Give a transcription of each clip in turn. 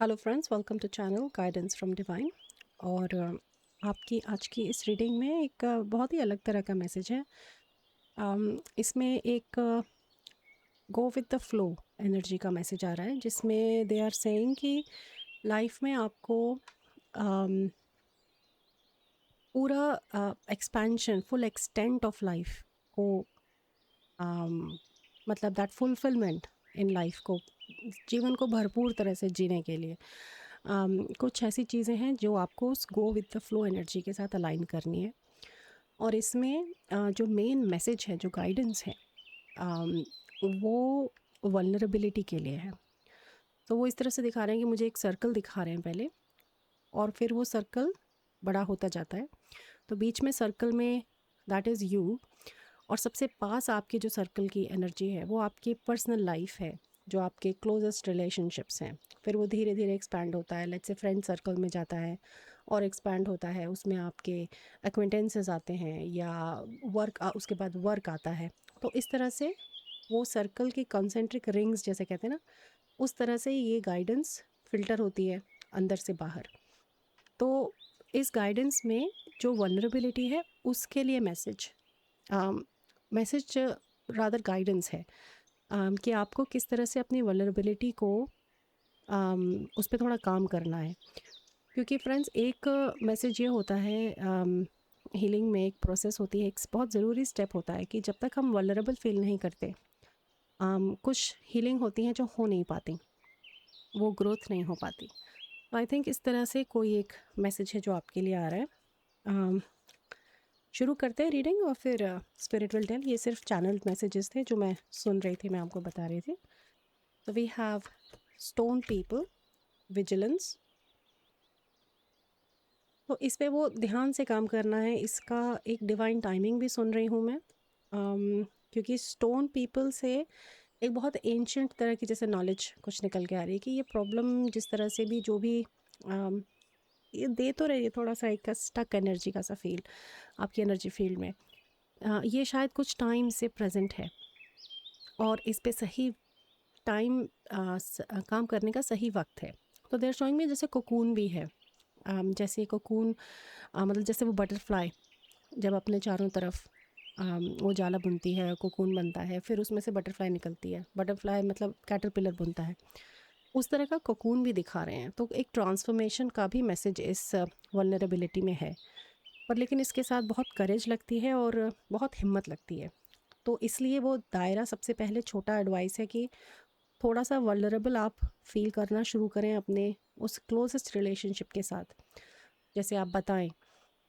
Hello friends, welcome to channel guidance from divine. और आपकी आज की इस रीडिंग में एक बहुत ही अलग तरह का मैसेज है। इसमें एक go with the flow energy का मैसेज आ रहा है, जिसमें दे आर सेइंग कि लाइफ में आपको um, पूरा expansion, full extent of life को मतलब दैट फुलफिलमेंट इन लाइफ को, जीवन को भरपूर तरह से जीने के लिए कुछ ऐसी चीज़ें हैं जो आपको उस go with the flow energy के साथ अलाइन करनी है। और इसमें जो मेन मैसेज है, जो गाइडेंस है, वो वल्नरेबिलिटी के लिए है। तो वो इस तरह से दिखा रहे हैं कि मुझे एक सर्कल दिखा रहे हैं पहले, और फिर वो सर्कल बड़ा होता जाता है। तो बीच में सर्कल में दैट इज़ यू, और सबसे पास आपके जो सर्कल की एनर्जी है वो आपकी पर्सनल लाइफ है, जो आपके क्लोजेस्ट रिलेशनशिप्स हैं। फिर वो धीरे धीरे एक्सपैंड होता है, लेट्स से फ्रेंड सर्कल में जाता है और एक्सपैंड होता है, उसमें आपके एक्वेंटेंसेस आते हैं, या वर्क उसके बाद वर्क आता है। तो इस तरह से वो सर्कल की कॉन्सेंट्रिक रिंग्स जैसे कहते हैं ना, उस तरह से ये गाइडेंस फिल्टर होती है अंदर से बाहर। तो इस गाइडेंस में जो वल्नरेबिलिटी है उसके लिए मैसेज रादर गाइडेंस है, कि आपको किस तरह से अपनी वल्नरेबिलिटी को उस पर थोड़ा काम करना है। क्योंकि फ्रेंड्स, एक मैसेज ये होता है, हीलिंग में एक प्रोसेस होती है, एक बहुत ज़रूरी स्टेप होता है कि जब तक हम वल्नरेबल फील नहीं करते, कुछ हीलिंग होती हैं जो हो नहीं पाती, वो ग्रोथ नहीं हो पाती। तो आई थिंक इस तरह से कोई एक मैसेज है जो आपके लिए आ रहा है। um, शुरू करते हैं रीडिंग, और फिर स्पिरिट विल टेल। ये सिर्फ चैनल मैसेजेस थे जो मैं सुन रही थी, मैं आपको बता रही थी। तो we have stone people, vigilance. तो इस पे वो ध्यान से काम करना है, इसका एक डिवाइन टाइमिंग भी सुन रही हूँ मैं। क्योंकि स्टोन पीपल से एक बहुत एंशंट तरह की जैसे नॉलेज कुछ निकल के आ रही है कि ये प्रॉब्लम जिस तरह से भी जो भी ये दे तो रही है, थोड़ा सा एक स्टक एनर्जी का सा फील आपकी एनर्जी फील्ड में, ये शायद कुछ टाइम से प्रेजेंट है, और इस पे सही टाइम काम करने का सही वक्त है। तो देयर शोइंग में जैसे कोकून भी है, जैसे कोकून, मतलब जैसे वो बटरफ्लाई जब अपने चारों तरफ वो जाला बुनती है, कोकून बनता है, फिर उसमें से बटरफ्लाई निकलती है, बटरफ्लाई मतलब कैटरपिलर बुनता है, उस तरह का कोकून भी दिखा रहे हैं। तो एक ट्रांसफॉर्मेशन का भी मैसेज इस वल्नरेबिलिटी में है, पर लेकिन इसके साथ बहुत करेज लगती है और बहुत हिम्मत लगती है। तो इसलिए वो दायरा सबसे पहले छोटा एडवाइस है कि थोड़ा सा वल्नरेबल आप फील करना शुरू करें अपने उस क्लोजेस्ट रिलेशनशिप के साथ। जैसे आप बताएं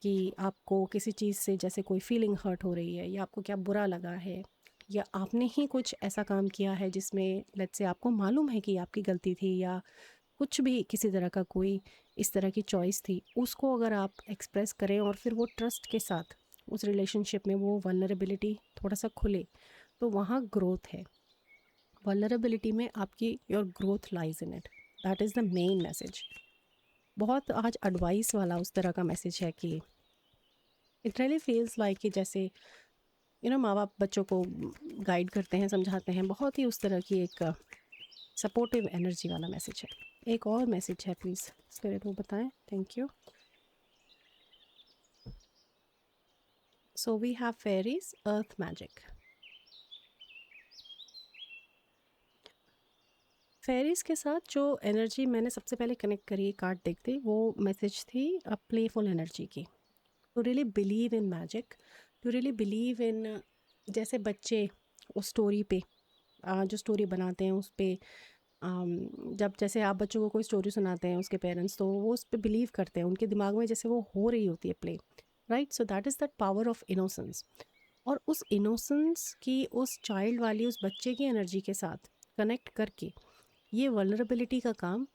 कि आपको किसी चीज़ से जैसे कोई फीलिंग हर्ट हो रही है, या आपको क्या बुरा लगा है, या आपने ही कुछ ऐसा काम किया है जिसमें लेट्स से आपको मालूम है कि आपकी गलती थी, या कुछ भी किसी तरह का कोई इस तरह की चॉइस थी, उसको अगर आप एक्सप्रेस करें और फिर वो ट्रस्ट के साथ उस रिलेशनशिप में वो वल्नरेबिलिटी थोड़ा सा खुले, तो वहाँ ग्रोथ है। वल्नरेबिलिटी में आपकी your growth lies in it, that is the main message. बहुत आज एडवाइस वाला उस तरह का मैसेज है कि इट रियली फील्स लाइक कि जैसे माँ बाप बच्चों को गाइड करते हैं, समझाते हैं, बहुत ही उस तरह की एक सपोर्टिव एनर्जी वाला मैसेज है। एक और मैसेज है, प्लीज़ स्पिरिट वो बताएं। Thank you. So we have fairies, earth magic. Fairies के साथ जो एनर्जी मैंने सबसे पहले कनेक्ट करी कार्ड देखते, वो मैसेज थी प्लेफुल एनर्जी की। To really believe in magic, to really believe in, जैसे बच्चे उस स्टोरी पे जो स्टोरी बनाते हैं उस पे, जब जैसे आप बच्चों को कोई स्टोरी सुनाते हैं उसके पेरेंट्स, तो वो उस पर बिलीव करते हैं, उनके दिमाग में जैसे वो हो रही होती है play, right. So that is that power of innocence. और उस इनोसेंस की, उस चाइल्ड वाली, उस बच्चे की एनर्जी के साथ कनेक्ट करके ये वल्नरेबिलिटी का काम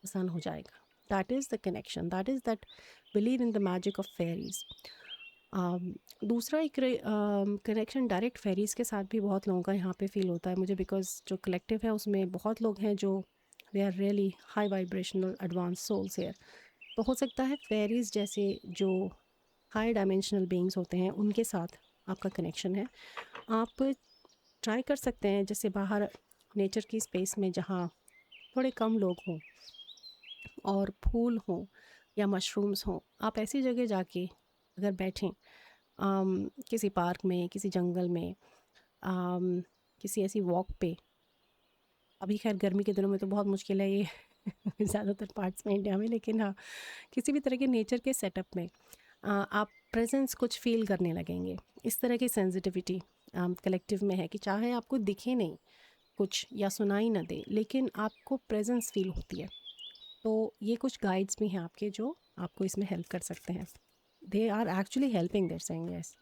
आसान हो जाएगा। That is the connection, that is that believe in the magic of fairies. दूसरा एक कनेक्शन डायरेक्ट फेरीज के साथ भी बहुत लोगों का यहाँ पे फील होता है मुझे, बिकॉज जो कलेक्टिव है उसमें बहुत लोग हैं जो they are really high vibrational advance souls here. तो हो सकता है फेरीज जैसे जो हाई डायमेंशनल बीइंग्स होते हैं उनके साथ आपका कनेक्शन है। आप ट्राई कर सकते हैं, जैसे बाहर नेचर की स्पेस में जहाँ थोड़े कम लोग हों और फूल हों या मशरूम्स हों, आप ऐसी जगह जाके अगर बैठें, किसी पार्क में, किसी जंगल में, अम, किसी ऐसी वॉक पे। अभी खैर गर्मी के दिनों में तो बहुत मुश्किल है ये ज़्यादातर पार्ट्स में इंडिया में, लेकिन हाँ, किसी भी तरह के नेचर के सेटअप में आप प्रेजेंस कुछ फील करने लगेंगे। इस तरह की सेंसिटिविटी कलेक्टिव में है कि चाहे आपको दिखे नहीं कुछ या सुनाई ना दे, लेकिन आपको प्रेजेंस फील होती है। तो ये कुछ गाइड्स भी हैं आपके जो आपको इसमें हेल्प कर सकते हैं। They are actually helping, they're saying yes.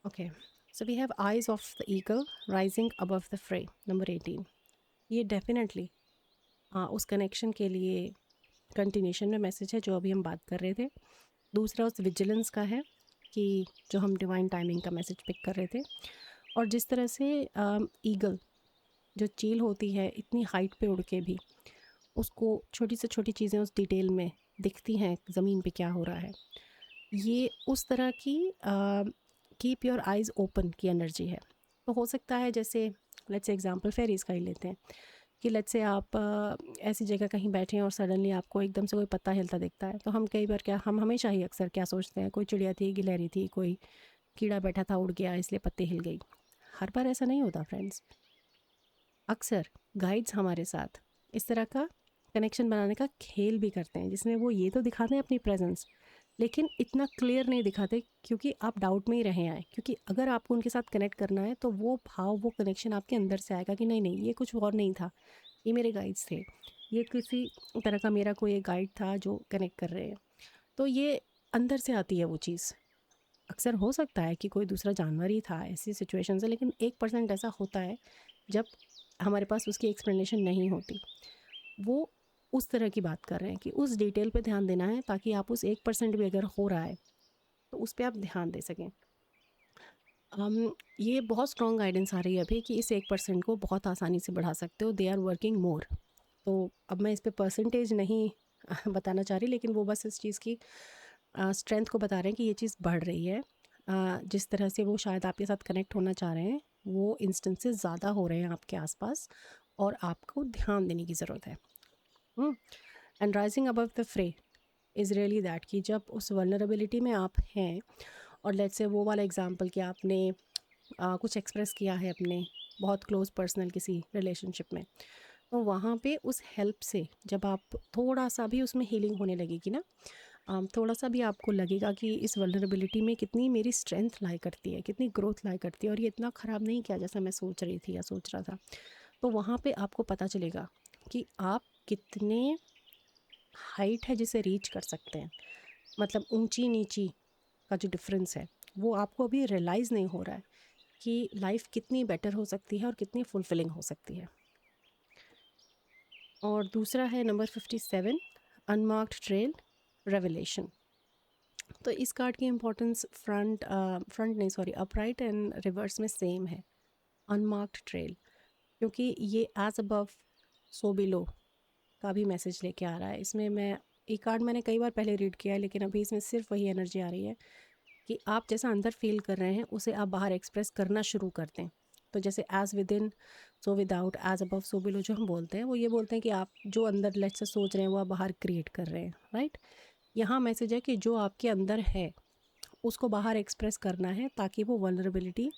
Okay, so we have eyes of the eagle rising above the fray, number 18। ये डेफिनेटली उस कनेक्शन के लिए कंटिन्यूशन में मैसेज है जो अभी हम बात कर रहे थे। दूसरा उस विजिलेंस का है कि जो हम डिवाइन टाइमिंग का मैसेज पिक कर रहे थे। और जिस तरह से ईगल जो चील होती है इतनी हाइट पे उड़ के भी उसको छोटी से छोटी चीज़ें उस डिटेल में दिखती हैं, ज़मीन पे क्या हो रहा है, ये उस तरह की कीप योर आइज़ ओपन की एनर्जी है। तो हो सकता है जैसे लेट्स से एग्जांपल फेरीज़ का ही लेते हैं कि लेट्स से आप ऐसी जगह कहीं बैठे हैं और सडनली आपको एकदम से कोई पत्ता हिलता दिखता है। तो हम कई बार क्या, हम हमेशा ही अक्सर क्या सोचते हैं, कोई चिड़िया थी, गिलहरी थी, कोई कीड़ा बैठा था उड़ गया इसलिए पत्ते हिल गई। हर बार ऐसा नहीं होता फ्रेंड्स। अक्सर गाइड्स हमारे साथ इस तरह का कनेक्शन बनाने का खेल भी करते हैं जिसमें वो ये तो दिखाते हैं अपनी प्रेजेंस, लेकिन इतना क्लियर नहीं दिखाते क्योंकि आप डाउट में ही रहे आए। क्योंकि अगर आपको उनके साथ कनेक्ट करना है तो वो भाव, वो कनेक्शन आपके अंदर से आएगा कि नहीं नहीं, ये कुछ और नहीं था, ये मेरे गाइड्स थे, ये किसी तरह का मेरा कोई एक गाइड था जो कनेक्ट कर रहे हैं। तो ये अंदर से आती है वो चीज़। अक्सर हो सकता है कि कोई दूसरा जानवर ही था ऐसी सिचुएशन से, लेकिन 1% ऐसा होता है जब हमारे पास उसकी एक्सप्लेनेशन नहीं होती। वो उस तरह की बात कर रहे हैं कि उस डिटेल पे ध्यान देना है ताकि आप उस 1% भी अगर हो रहा है तो उस पर आप ध्यान दे सकें। ये बहुत स्ट्रॉन्ग गाइडेंस आ रही है अभी कि इस 1% को बहुत आसानी से बढ़ा सकते हो, दे आर वर्किंग मोर। तो अब मैं इस पे परसेंटेज नहीं बताना चाह रही, लेकिन वो बस इस चीज़ की स्ट्रेंथ को बता रहे हैं कि ये चीज़ बढ़ रही है। जिस तरह से वो शायद आपके साथ कनेक्ट होना चाह रहे हैं वो इंस्टेंसेस ज़्यादा हो रहे हैं आपके आसपास और आपको ध्यान देने की ज़रूरत है। एंड राइजिंग अबव द फ्रे इज़ रियली दैट कि जब उस वल्नरेबिलिटी में आप हैं और लेट्स से वो वाला एग्जांपल कि आपने कुछ एक्सप्रेस किया है अपने बहुत क्लोज पर्सनल किसी रिलेशनशिप में, तो वहाँ पे उस हेल्प से जब आप थोड़ा सा भी उसमें हीलिंग होने लगेगी ना, थोड़ा सा भी आपको लगेगा कि इस वल्नरेबिलिटी में कितनी मेरी स्ट्रेंथ लाई करती है, कितनी ग्रोथ लाई करती है और ये इतना ख़राब नहीं किया जैसा मैं सोच रही थी या सोच रहा था। तो वहाँ पे आपको पता चलेगा कि आप कितने हाइट है जिसे रीच कर सकते हैं। मतलब ऊंची नीची का जो डिफरेंस है वो आपको अभी रियलाइज़ नहीं हो रहा है कि लाइफ कितनी बेटर हो सकती है और कितनी फुलफिलिंग हो सकती है। और दूसरा है नंबर 57, अनमार्क्ड ट्रेल रेवलेशन। तो इस कार्ड की इम्पोर्टेंस फ्रंट नहीं सॉरी अपराइट एंड रिवर्स में सेम है, अनमार्क्ड ट्रेल, क्योंकि ये एज अबव सो बिलो का भी मैसेज लेके आ रहा है। इसमें मैं ये कार्ड मैंने कई बार पहले रीड किया है, लेकिन अभी इसमें सिर्फ वही एनर्जी आ रही है कि आप जैसा अंदर फील कर रहे हैं उसे आप बाहर एक्सप्रेस करना शुरू कर दें। तो जैसे as within so without, as above so below जो हम बोलते हैं, वो ये बोलते हैं कि आप जो अंदर लेट से सोच रहे हैं वो आप बाहर क्रिएट कर रहे हैं, राइट। यहाँ मैसेज है कि जो आपके अंदर है उसको बाहर एक्सप्रेस करना है ताकि वो वल्नरेबिलिटी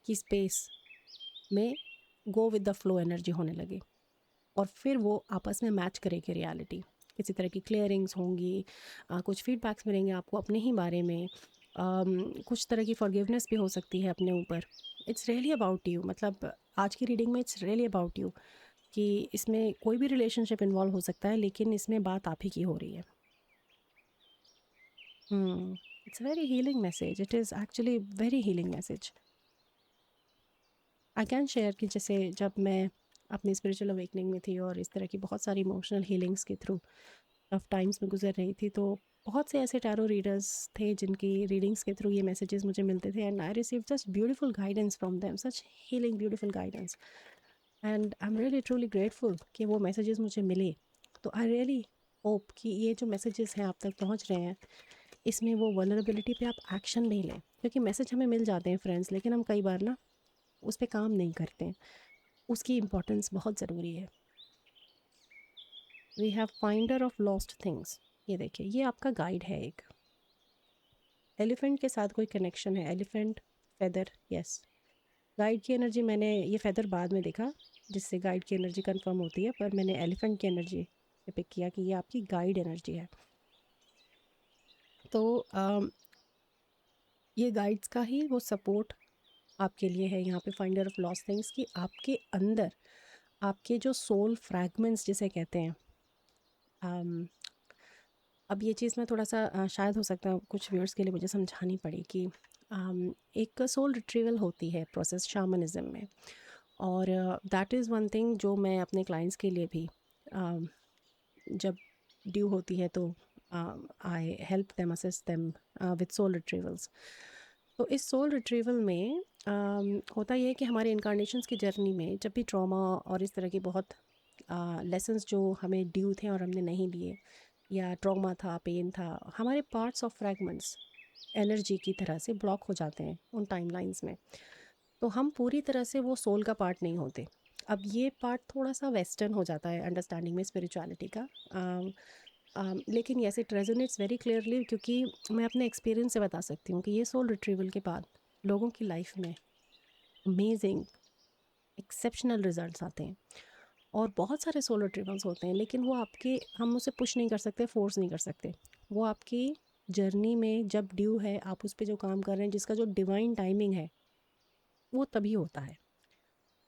की स्पेस में go with the flow energy होने लगे और फिर वो आपस में मैच करेगी रियलिटी। किसी तरह की क्लियरिंग्स होंगी, कुछ फीडबैक्स मिलेंगे आपको अपने ही बारे में, कुछ तरह की फॉरगिवनेस भी हो सकती है अपने ऊपर। इट्स रियली अबाउट यू, मतलब आज की रीडिंग में इट्स रियली अबाउट यू कि इसमें कोई भी रिलेशनशिप इन्वॉल्व हो सकता है लेकिन इसमें बात आप ही की हो रही है। It's very healing message, it is actually very healing message. I can share कि जैसे जब मैं अपनी स्पिरिचुअल अवेकनिंग में थी और इस तरह की बहुत सारी इमोशनल हीलिंग्स के थ्रू टफ टाइम्स में गुजर रही थी, तो बहुत से ऐसे टैरो रीडर्स थे जिनकी रीडिंग्स के थ्रू ये मैसेजेस मुझे मिलते थे and I receive such beautiful guidance from them, such healing beautiful guidance, and I am really truly grateful कि वो मैसेजेस मुझे मिले। तो आई रियली होप कि ये जो मैसेजेस हैं आप तक पहुंच रहे हैं, इसमें वो वल्नरेबिलिटी पे आप एक्शन नहीं लें, क्योंकि मैसेज हमें मिल जाते हैं फ्रेंड्स, लेकिन हम कई बार ना उस पर काम नहीं करते हैं। उसकी इम्पोर्टेंस बहुत ज़रूरी है। We have finder of lost things. ये देखिए, ये आपका गाइड है एक। एलिफेंट के साथ कोई कनेक्शन है, एलिफेंट, फेदर, यस। गाइड की एनर्जी, मैंने ये फेदर बाद में देखा जिससे गाइड की एनर्जी कंफर्म होती है, पर मैंने एलिफेंट की एनर्जी पे पिक किया कि ये आपकी गाइड एनर्जी है। तो ये गाइड्स का ही वो सपोर्ट आपके लिए है यहाँ पे, फाइंडर ऑफ लॉस्ट थिंग्स, कि आपके अंदर आपके जो सोल फ्रैगमेंट्स जिसे कहते हैं, अब ये चीज़ मैं थोड़ा सा शायद हो सकता है कुछ व्यूअर्स के लिए मुझे समझानी पड़ी कि एक सोल रिट्रीवल होती है प्रोसेस शामनिज़्म में, और दैट इज़ वन थिंग जो मैं अपने क्लाइंट्स के लिए भी जब ड्यू होती है तो I help them, assist them with soul retrievals. तो इस सोल रिट्रीवल में होता ये है कि हमारे इनकारनेशंस की जर्नी में जब भी ट्रॉमा और इस तरह की बहुत लेसन्स जो हमें ड्यू थे और हमने नहीं लिए, या ट्रॉमा था, पेन था, हमारे पार्ट्स ऑफ फ्रैगमेंट्स एनर्जी की तरह से ब्लॉक हो जाते हैं उन टाइमलाइंस में। तो हम पूरी तरह से वो सोल का पार्ट नहीं होते। अब ये पार्ट थोड़ा सा वेस्टर्न हो जाता है अंडरस्टैंडिंग में स्पिरिचुअलिटी का, लेकिन yes it resonates very clearly, क्योंकि मैं अपने एक्सपीरियंस से बता सकती हूँ कि ये सोल रिट्रीवल के बाद लोगों की लाइफ में अमेजिंग एक्सेप्शनल रिजल्ट्स आते हैं। और बहुत सारे सोल रिट्रीवल्स होते हैं, लेकिन वो आपके, हम उसे पुश नहीं कर सकते, फोर्स नहीं कर सकते। वो आपकी जर्नी में जब ड्यू है, आप उस पर जो काम कर रहे हैं, जिसका जो डिवाइन टाइमिंग है, वो तभी होता है।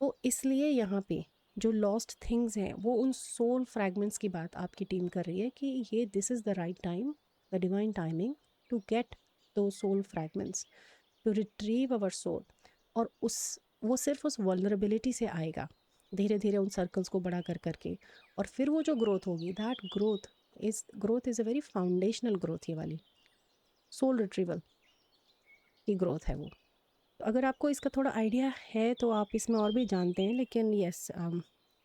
तो इसलिए यहाँ पे जो लॉस्ट थिंग्स हैं, वो उन सोल फ्रैगमेंट्स की बात आपकी टीम कर रही है कि ये this is the right time, the divine timing to get two soul fragments, to retrieve our soul. और उस वो सिर्फ उस वल्नरेबिलिटी से आएगा, धीरे धीरे उन सर्कल्स को बड़ा कर करके, और फिर वो जो ग्रोथ होगी, that growth is a very foundational growth. ये वाली सोल रिट्रीवल की ग्रोथ है वो। अगर आपको इसका थोड़ा आइडिया है तो आप इसमें और भी जानते हैं, लेकिन यस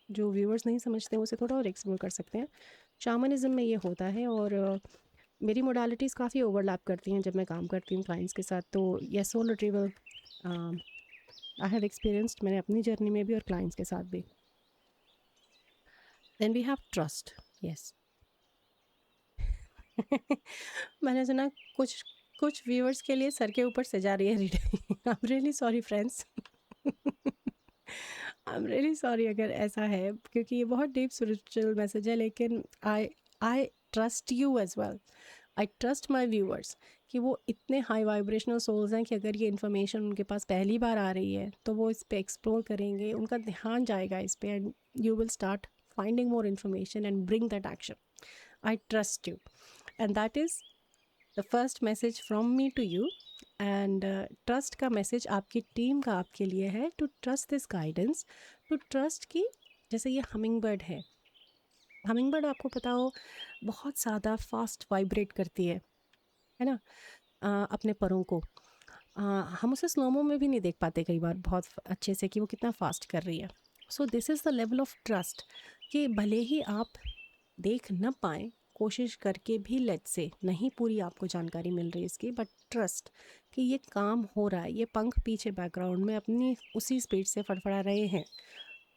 जो व्यूअर्स नहीं समझते हैं उसे थोड़ा और एक्सप्लोर कर सकते हैं। शामनिज़्म में ये होता है, और मेरी मोडालिटीज़ काफ़ी ओवरलैप करती हैं जब मैं काम करती हूँ क्लाइंट्स के साथ। तो yes, soul retrieval I have experienced, मैंने अपनी जर्नी में भी और क्लाइंट्स के साथ भी। Then we have trust, yes. मैंने सुना कुछ कुछ व्यूअर्स के लिए सर के ऊपर से जा रही है reading. I am really sorry friends. I am really sorry अगर ऐसा है, क्योंकि ये बहुत डीप स्पिरिचुअल मैसेज है, लेकिन I I trust you as well. I trust my viewers कि वो इतने हाई वाइब्रेशनल सोल्स हैं कि अगर ये इन्फॉर्मेशन उनके पास पहली बार आ रही है तो वो इस पे एक्सप्लोर करेंगे, उनका ध्यान जाएगा इस पे, and you will start finding more information and bring that action. I trust you, and that is the first message from me to you. And trust का मैसेज आपकी टीम का आपके लिए है, to trust this guidance, to trust कि जैसे ये humming bird है, हमिंग बर्ड आपको पता हो बहुत ज़्यादा फास्ट वाइब्रेट करती है ना, अपने परों को। हम उसे स्लोमो में भी नहीं देख पाते कई बार बहुत अच्छे से कि वो कितना फास्ट कर रही है। So this is the level of trust कि भले ही आप देख न पाएँ, कोशिश करके भी लेट्स से नहीं पूरी आपको जानकारी मिल रही है इसकी, बट ट्रस्ट कि ये काम हो रहा है, ये पंख पीछे बैकग्राउंड में अपनी उसी स्पीड से फड़फड़ा रहे हैं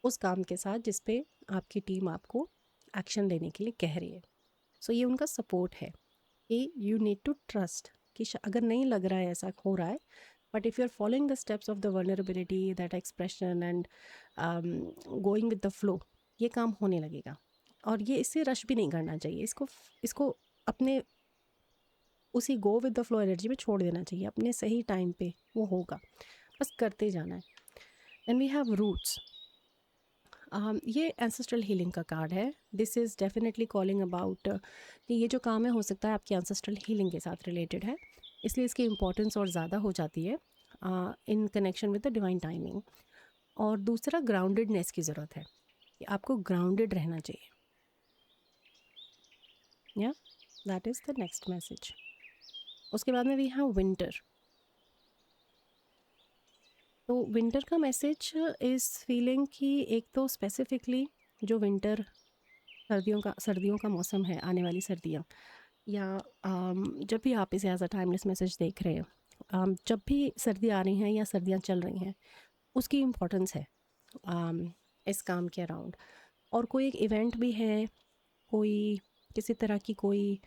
उस काम के साथ जिस पे आपकी टीम आपको एक्शन लेने के लिए कह रही है। सो ये उनका सपोर्ट है कि यू नीड टू ट्रस्ट कि अगर नहीं लग रहा है ऐसा हो रहा है, but if you are following the steps of the vulnerability, that expression and going with the flow, ये काम होने लगेगा। और ये इससे रश भी नहीं करना चाहिए, इसको इसको अपने उसी go with the flow energy में छोड़ देना चाहिए, अपने सही टाइम पे वो होगा, बस करते जाना है। And we have roots. ये एंसेस्ट्रल हीलिंग का कार्ड है। This is definitely calling about कि ये जो काम है हो सकता है आपकी एंसेस्ट्रल हीलिंग के साथ रिलेटेड है, इसलिए इसकी इम्पोर्टेंस और ज़्यादा हो जाती है in connection with the divine timing. और दूसरा, ग्राउंडेडनेस की ज़रूरत है कि आपको ग्राउंडेड रहना चाहिए। या that is the next message. उसके बाद में वी हैव विंटर। तो विंटर का मैसेज इज़ फीलिंग कि एक तो स्पेसिफिकली जो विंटर सर्दियों का मौसम है, आने वाली सर्दियाँ, या जब भी आप इसे एज अ टाइमलेस मैसेज देख रहे हो, जब भी सर्दी आ रही हैं या सर्दियाँ चल रही हैं, उसकी इम्पोर्टेंस है इस काम के अराउंड। और कोई एक इवेंट भी है, कोई किसी तरह की कोई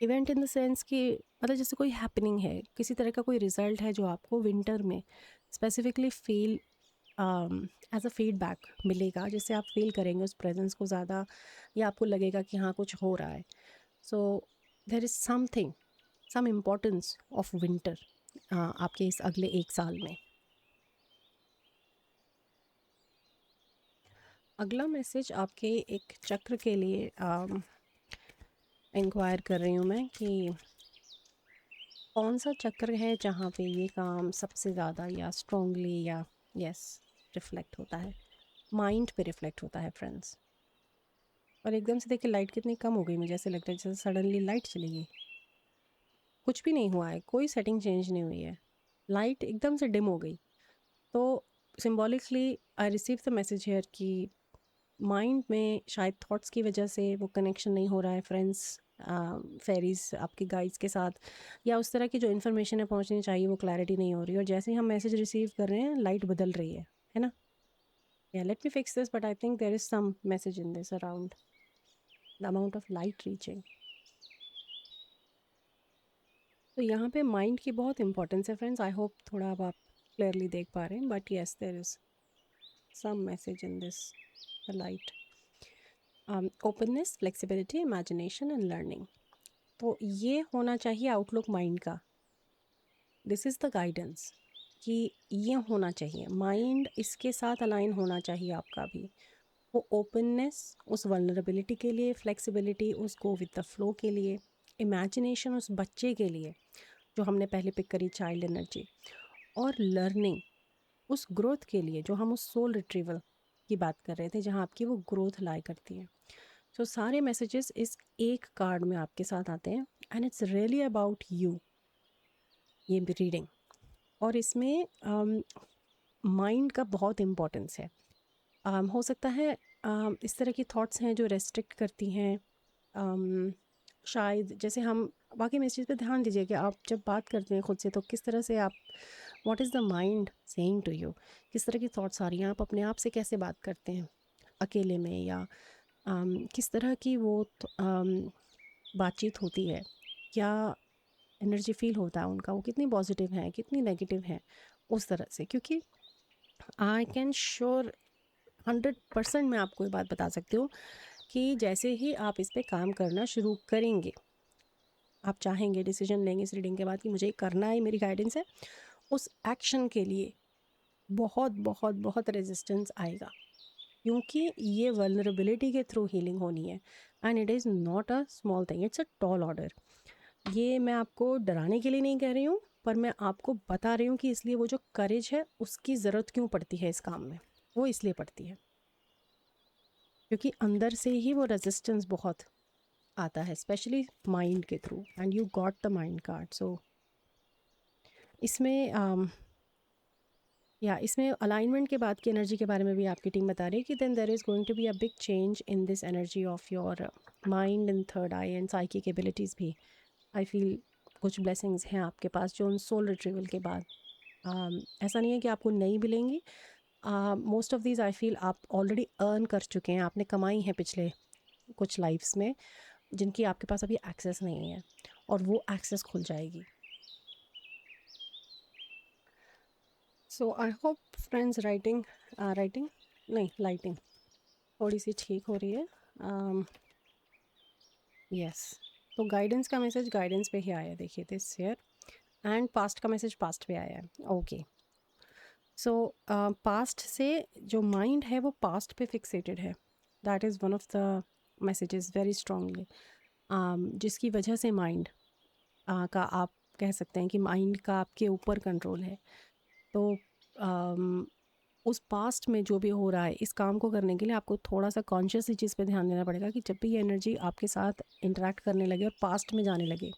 इवेंट इन द सेंस कि मतलब जैसे कोई हैपनिंग है, किसी तरह का कोई रिजल्ट है जो आपको विंटर में specifically feel as a feedback मिलेगा, जिससे आप फील करेंगे उस प्रेजेंस को ज़्यादा, या आपको लगेगा कि हाँ कुछ हो रहा है. So there is something, some importance of winter आपके इस अगले 1 साल में. अगला मैसेज आपके एक चक्र के लिए इंक्वायर कर रही हूँ मैं कि कौन सा चक्र है जहाँ पे ये काम सबसे ज़्यादा या स्ट्रॉन्गली या यस रिफ्लेक्ट होता है. माइंड पे रिफ्लेक्ट होता है फ्रेंड्स. और एकदम से देखिए लाइट कितनी कम हो गई, मुझे ऐसे लगता है जैसे सडनली लाइट चली गई. कुछ भी नहीं हुआ है, कोई सेटिंग चेंज नहीं हुई है, लाइट एकदम से डिम हो गई. तो symbolically I receive the message hair कि माइंड में शायद थॉट्स की वजह से वो कनेक्शन नहीं हो रहा है फ्रेंड्स, फेरीज आपके गाइड्स के साथ, या उस तरह की जो इन्फॉर्मेशन है पहुंचनी चाहिए वो क्लैरिटी नहीं हो रही. और जैसे ही हम मैसेज रिसीव कर रहे हैं लाइट बदल रही है ना. या let me fix this, but I think there is some message in this around the amount of light reaching. तो यहाँ पे माइंड की बहुत इंपॉर्टेंस है फ्रेंड्स. आई होप थोड़ा अब आप क्लियरली देख पा रहे हैं, but yes there is some message in this the light. Openness, flexibility, imagination and learning. तो ये होना चाहिए आउटलुक माइंड का. दिस इज़ द गाइडेंस कि ये होना चाहिए, माइंड इसके साथ अलाइन होना चाहिए आपका भी. वो ओपननेस उस वल्नरेबिलिटी के लिए, फ्लेक्सिबिलिटी उस गो विद द फ्लो के लिए, इमेजिनेशन उस बच्चे के लिए जो हमने पहले पिक करी चाइल्ड एनर्जी, और लर्निंग उस ग्रोथ के लिए जो हम उस सोल रिट्रीवल की बात कर रहे थे, जहाँ आपकी वो ग्रोथ लाई करती है. सो सारे मैसेजेस इस एक कार्ड में आपके साथ आते हैं and it's really about you, ये रीडिंग. और इसमें माइंड का बहुत इम्पोर्टेंस है. हो सकता है इस तरह की थॉट्स हैं जो रेस्ट्रिक्ट करती हैं. शायद जैसे हम बाकी में इस चीज़ पे ध्यान दीजिए कि आप जब बात करते हैं खुद से तो किस तरह से आप, what is the mind saying to you, किस तरह की थॉट्स आ रही हैं, आप अपने आप से कैसे बात करते हैं अकेले में, या किस तरह की वो बातचीत होती है, क्या एनर्जी फील होता है उनका, वो कितनी पॉजिटिव है कितनी नेगेटिव है, उस तरह से. क्योंकि आई कैन श्योर 100% मैं आपको ये बात बता सकती हूँ कि जैसे ही आप इस पे काम करना शुरू करेंगे, आप चाहेंगे, डिसीजन लेंगे इस रीडिंग के बाद कि मुझे ये करना है, मेरी गाइडेंस है, उस एक्शन के लिए बहुत बहुत बहुत रेजिस्टेंस आएगा. क्योंकि ये वल्नरेबिलिटी के थ्रू हीलिंग होनी है and it is not a small thing, it's a tall order. ये मैं आपको डराने के लिए नहीं कह रही हूँ, पर मैं आपको बता रही हूँ कि इसलिए वो जो करेज है उसकी ज़रूरत क्यों पड़ती है इस काम में. वो इसलिए पड़ती है क्योंकि अंदर से ही वो रेजिस्टेंस बहुत आता है, स्पेशली माइंड के through, and you got the mind card. So इसमें या इसमें अलाइनमेंट के बाद की एनर्जी के बारे में भी आपकी टीम बता रही है कि then there is going to be a big change in this energy of your mind and third eye and psychic abilities भी. आई फील कुछ ब्लेसिंग्स हैं आपके पास जो उन सोल रिट्रीवल के बाद, ऐसा नहीं है कि आपको नहीं मिलेंगी. Most of these I feel आप ऑलरेडी अर्न कर चुके हैं, आपने कमाई है पिछले कुछ लाइफ्स में, जिनकी आपके पास अभी एक्सेस नहीं है, और वो एक्सेस खुल जाएगी. सो आई होप फ्रेंड्स राइटिंग नहीं लाइटिंग थोड़ी सी ठीक हो रही है. यस, तो गाइडेंस का मैसेज गाइडेंस पे ही आया है, देखिए दिस हियर. एंड पास्ट का मैसेज पास्ट पे आया है. ओके, सो पास्ट से जो माइंड है वो पास्ट पे फिक्सेटेड है. That is one of the messages very strongly, जिसकी वजह से माइंड का आप कह सकते हैं कि माइंड का आपके ऊपर कंट्रोल है. तो उस पास्ट में जो भी हो रहा है, इस काम को करने के लिए आपको थोड़ा सा कॉन्शियस इस चीज़ पे ध्यान देना पड़ेगा कि जब भी ये एनर्जी आपके साथ इंटरेक्ट करने लगे और पास्ट में जाने लगे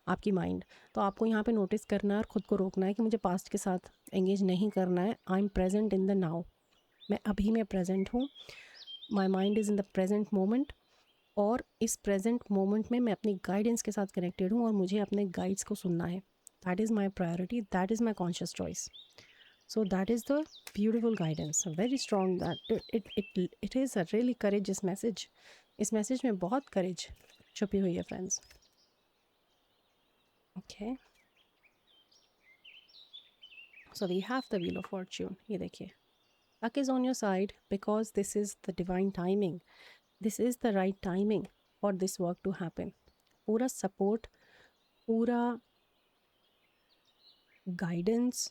आपकी माइंड, तो आपको यहाँ पे नोटिस करना है और ख़ुद को रोकना है कि मुझे पास्ट के साथ एंगेज नहीं करना है. I am present in the now, मैं अभी में प्रेजेंट हूँ, my mind is in the present moment, और इस प्रेजेंट मोमेंट में मैं अपनी गाइडेंस के साथ कनेक्टेड हूँ और मुझे अपने गाइड्स को सुनना है. That is my priority, that is my conscious choice. So that is the beautiful guidance, very strong, that it is a really courageous message. इस मैसेज में बहुत करेज छुपी हुई है friends. Okay, so we have the wheel of fortune. ये देखिए, luck is on your side because this is the divine timing. This is the right timing for this work to happen. पूरा support, पूरा guidance,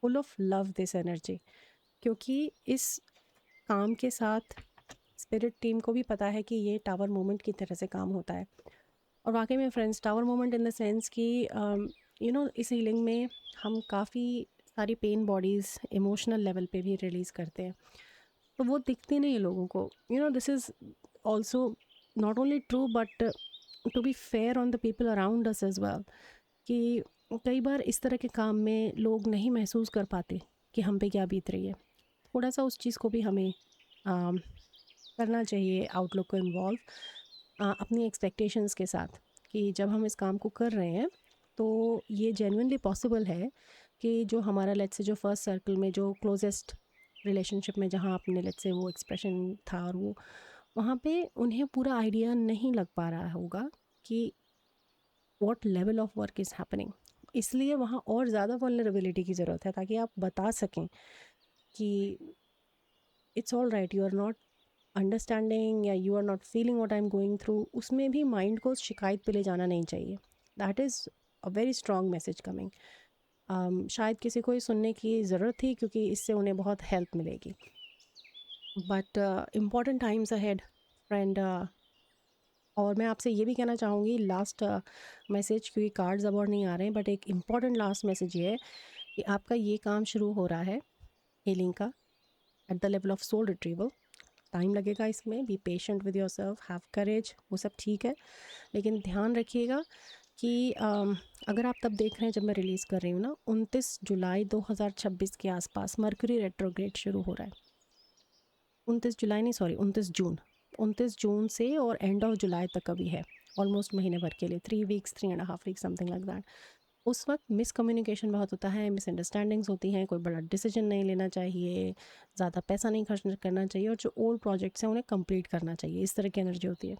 full of love this energy. क्योंकि इस काम के साथ spirit team को भी पता है कि ये टावर मोमेंट की तरह से काम होता है. और वाकई में friends, tower moment in the sense कि इस हीलिंग में हम काफ़ी सारी पेन बॉडीज़ इमोशनल लेवल पे भी रिलीज़ करते हैं, तो वो दिखती नहीं है लोगों को. This is also not only true but to be fair on the people around us as well, कि कई बार इस तरह के काम में लोग नहीं महसूस कर पाते कि हम पे क्या बीत रही है. थोड़ा सा उस चीज़ को भी हमें करना चाहिए, आउटलुक को इन्वॉल्व अपनी एक्सपेक्टेशंस के साथ, कि जब हम इस काम को कर रहे हैं तो ये जेन्युइनली पॉसिबल है कि जो हमारा लेट्स से जो फर्स्ट सर्कल में जो क्लोजेस्ट रिलेशनशिप में जहाँ आपने लेट्स से वो एक्सप्रेशन था, और वो वहाँ पे उन्हें पूरा आइडिया नहीं लग पा रहा होगा कि what level of work is happening. इसलिए वहाँ और ज़्यादा वल्नरेबिलिटी की ज़रूरत है, ताकि आप बता सकें कि it's all right, you are not understanding या you are not feeling what I am going through. उसमें भी माइंड को शिकायत पे ले जाना नहीं चाहिए. That is a very strong message coming. शायद किसी को ये सुनने की ज़रूरत थी, क्योंकि इससे उन्हें बहुत हेल्प मिलेगी. But important times ahead friend. और मैं आपसे ये भी कहना चाहूँगी लास्ट मैसेज, क्योंकि कार्ड्स अब और नहीं आ रहे हैं, बट एक इम्पॉर्टेंट लास्ट मैसेज ये है कि आपका ये काम शुरू हो रहा है हीलिंग का at the level of soul retrieval. Time लगेगा इसमें, be patient with yourself, have courage, वो सब ठीक है. लेकिन ध्यान रखिएगा कि अगर आप तब देख रहे हैं जब मैं रिलीज़ कर रही हूँ ना, 29 जुलाई 2026 के आसपास मरकरी रेट्रोग्रेड शुरू हो रहा है. 29 जुलाई नहीं, सॉरी 29 जून. 29 जून से और एंड ऑफ जुलाई तक अभी है, ऑलमोस्ट महीने भर के लिए, 3 weeks, 3.5 weeks, something like that. उस वक्त मिसकम्युनिकेशन बहुत होता है, मिसअंडरस्टैंडिंग्स होती हैं, कोई बड़ा डिसीजन नहीं लेना चाहिए, ज़्यादा पैसा नहीं खर्च करना चाहिए, और जो ओल्ड प्रोजेक्ट्स हैं उन्हें कंप्लीट करना चाहिए. इस तरह की एनर्जी होती है.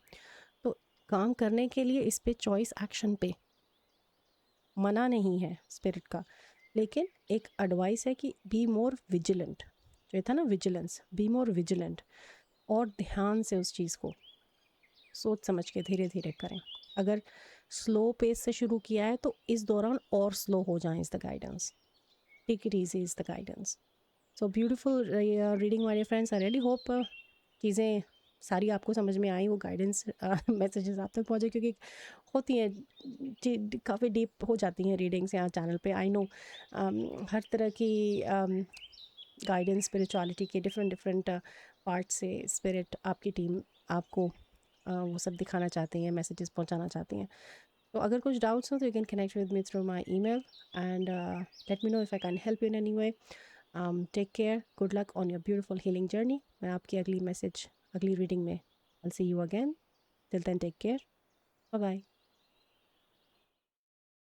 तो काम करने के लिए इस पे चॉइस एक्शन पे मना नहीं है स्पिरिट का, लेकिन एक एडवाइस है कि बी मोर विजिलेंट. जो था ना विजिलेंस, बी मोर विजिलेंट, और ध्यान से उस चीज़ को सोच समझ के धीरे धीरे करें. अगर स्लो पेस से शुरू किया है तो इस दौरान और स्लो हो जाए, is the guidance. Take it easy is the guidance. So beautiful reading my friends. I really hope चीज़ें सारी आपको समझ में आई, वो गाइडेंस मैसेजेस आप तक पहुँचे, क्योंकि होती हैं काफ़ी डीप हो जाती हैं रीडिंग्स यहाँ चैनल पे. आई नो हर तरह की गाइडेंस स्पिरिचुअलिटी के डिफरेंट पार्ट से स्पिरिट आपकी टीम आपको वो सब दिखाना चाहती हैं, मैसेजेस पहुंचाना चाहती हैं. तो अगर कुछ डाउट्स हो तो you can connect with me through my email and let me know if I can help you in any way. Take care, good luck on your beautiful healing journey. मैं आपकी अगली रीडिंग में I will see you again. Till then take care, bye bye.